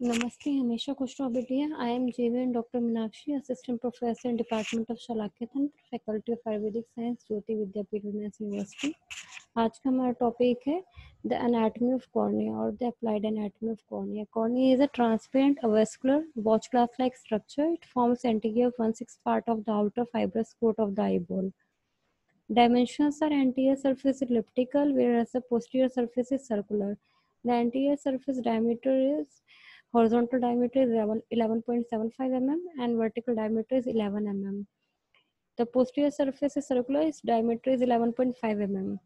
Namaste, Hamesha Kushwabidia. I am JVN Dr. Minakshi, Assistant Professor in Department of Shalakyatantra, Faculty of Ayurvedic Science, Jyoti Vidyapith Women's University. आज का हमारा topic है the anatomy of cornea और the applied anatomy of cornea. Cornea is a transparent, avascular, watch glass-like structure. It forms anterior 1/6 part of the outer fibrous coat of the eyeball. Dimensions are anterior surface is elliptical, whereas the posterior surface is circular. The anterior surface diameter is horizontal diameter is 11.75 mm and vertical diameter is 11 mm. The posterior surface is circular, its diameter is 11.5 mm.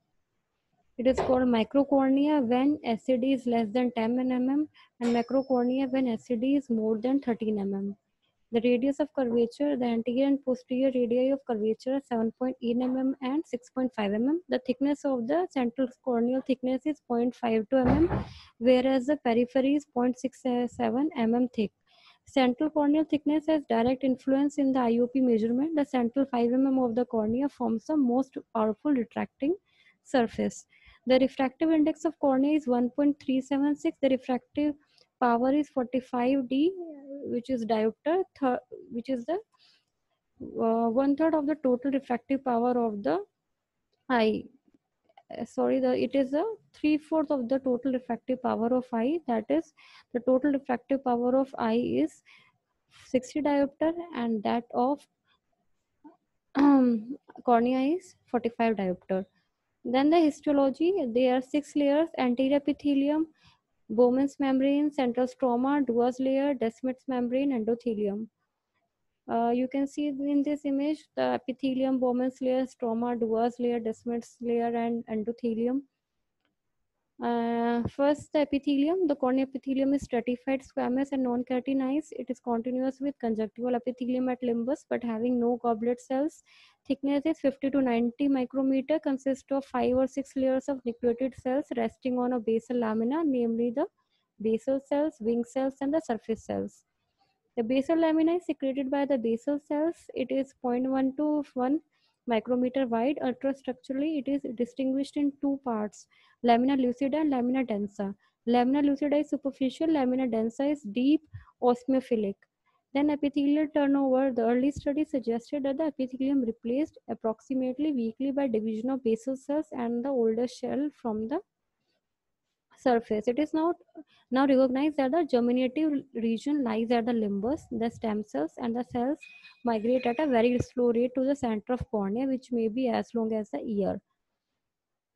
It is called microcornea when SCD is less than 10 mm and macrocornea when SCD is more than 13 mm. The radius of curvature, the anterior and posterior radii of curvature are 7.8 mm and 6.5 mm. The thickness of the central corneal thickness is 0.52 mm, whereas the periphery is 0.67 mm thick. Central corneal thickness has direct influence in the IOP measurement. The central 5 mm of the cornea forms the most powerful retracting surface. The refractive index of cornea is 1.376. The refractive power is 45D, which is diopter, which is the 1/3 of the total refractive power of the eye. It is the 3/4 of the total refractive power of eye. That is, the total refractive power of eye is 60 diopter, and that of cornea is 45 diopter. Then the histology, there are 6 layers: anterior epithelium, Bowman's membrane, central stroma, Dua's layer, Descemet's membrane, endothelium. You can see in this image the epithelium, Bowman's layer, stroma, Dua's layer, Descemet's layer, and endothelium. First, the epithelium. The cornea epithelium is stratified, squamous, and non-keratinized. It is continuous with conjunctival epithelium at limbus, but having no goblet cells. Thickness is 50 to 90 micrometer. Consists of 5 or 6 layers of nucleated cells resting on a basal lamina, namely the basal cells, wing cells, and the surface cells. The basal lamina is secreted by the basal cells. It is 0.1 to 1 micrometer wide. Ultrastructurally, it is distinguished in two parts: lamina lucida and lamina densa. Lamina lucida is superficial, lamina densa is deep osmophilic. Then epithelial turnover. The early study suggested that the epithelium replaced approximately weekly by division of basal cells and the older shell from the surface. It is now recognized that the germinative region lies at the limbus. The stem cells and the cells migrate at a very slow rate to the center of cornea, which may be as long as the ear.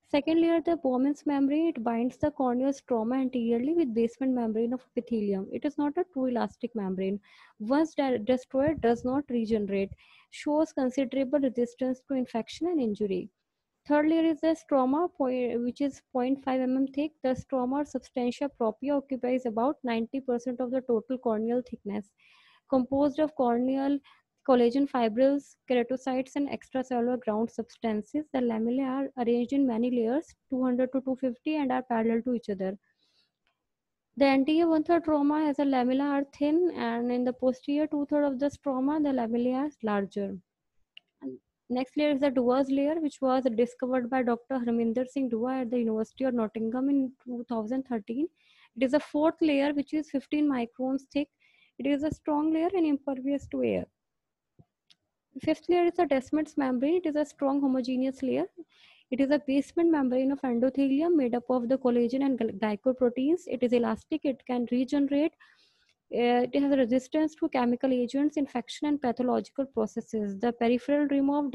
Second layer, the Bowman's membrane, it binds the corneal stroma anteriorly with basement membrane of epithelium. It is not a true elastic membrane. Once destroyed, does not regenerate, shows considerable resistance to infection and injury. Third layer is the stroma, which is 0.5 mm thick. The stroma or substantia propria occupies about 90% of the total corneal thickness, composed of corneal collagen fibrils, keratocytes, and extracellular ground substances. The lamellae are arranged in many layers, 200 to 250, and are parallel to each other. The anterior 1/3 stroma has a lamella are thin, and in the posterior 2/3 of the stroma, the lamellae are larger. Next layer is the Dua's layer, which was discovered by Dr. Harminder Singh Dua at the University of Nottingham in 2013. It is a fourth layer, which is 15 microns thick. It is a strong layer and impervious to air. Fifth layer is the Descemet's membrane. It is a strong homogeneous layer. It is a basement membrane of endothelium made up of the collagen and glycoproteins. It is elastic. It can regenerate. It has a resistance to chemical agents, infection, and pathological processes. The peripheral rim of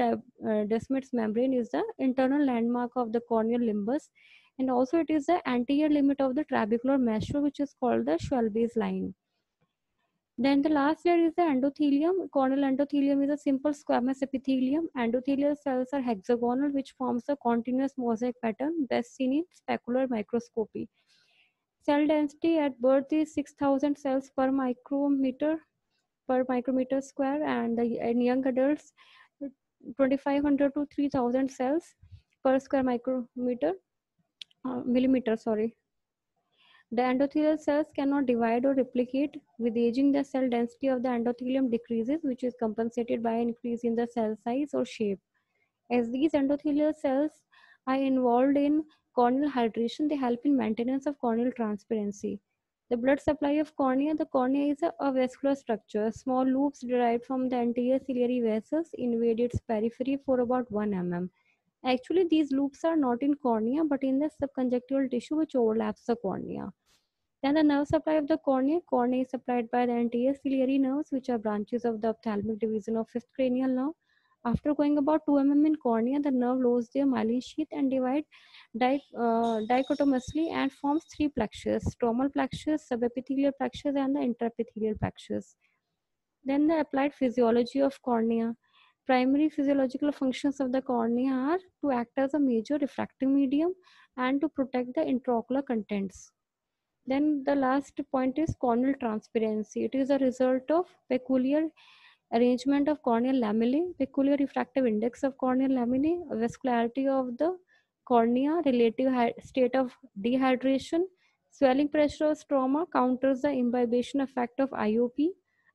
Descemet's membrane is the internal landmark of the corneal limbus, and also it is the anterior limit of the trabecular mesh, which is called the Schwalbe's line. Then the last layer is the endothelium. Corneal endothelium is a simple squamous epithelium. Endothelial cells are hexagonal, which forms a continuous mosaic pattern best seen in specular microscopy. Cell density at birth is 6,000 cells per micrometer square, and in young adults 2,500 to 3,000 cells per square micrometer millimeter. The endothelial cells cannot divide or replicate. With aging, the cell density of the endothelium decreases, which is compensated by an increase in the cell size or shape. As these endothelial cells are involved in corneal hydration, they help in maintenance of corneal transparency. The blood supply of cornea. The cornea is a vascular structure. Small loops derived from the anterior ciliary vessels invade its periphery for about 1 mm. Actually, these loops are not in cornea but in the subconjunctival tissue which overlaps the cornea. Then the nerve supply of the cornea. Cornea is supplied by the anterior ciliary nerves, which are branches of the ophthalmic division of fifth cranial nerve. After going about 2 mm in cornea, the nerve loses their myelin sheath and divide dichotomously and forms three plexus: stromal plexus, subepithelial plexus, and the intraepithelial plexus. Then the applied physiology of cornea. Primary physiological functions of the cornea are to act as a major refractive medium and to protect the intraocular contents. Then the last point is corneal transparency. It is a result of peculiar arrangement of corneal lamellae, peculiar refractive index of corneal lamellae, vascularity of the cornea, relative state of dehydration, swelling pressure of stroma counters the imbibition effect of IOP,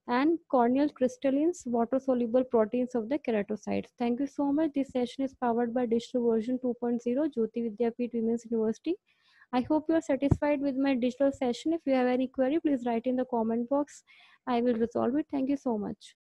and corneal crystallines, water-soluble proteins of the keratocytes. Thank you so much. This session is powered by Digital Version 2.0, Jyoti Vidyapeeth Women's University. I hope you are satisfied with my digital session. If you have any query, please write in the comment box. I will resolve it. Thank you so much.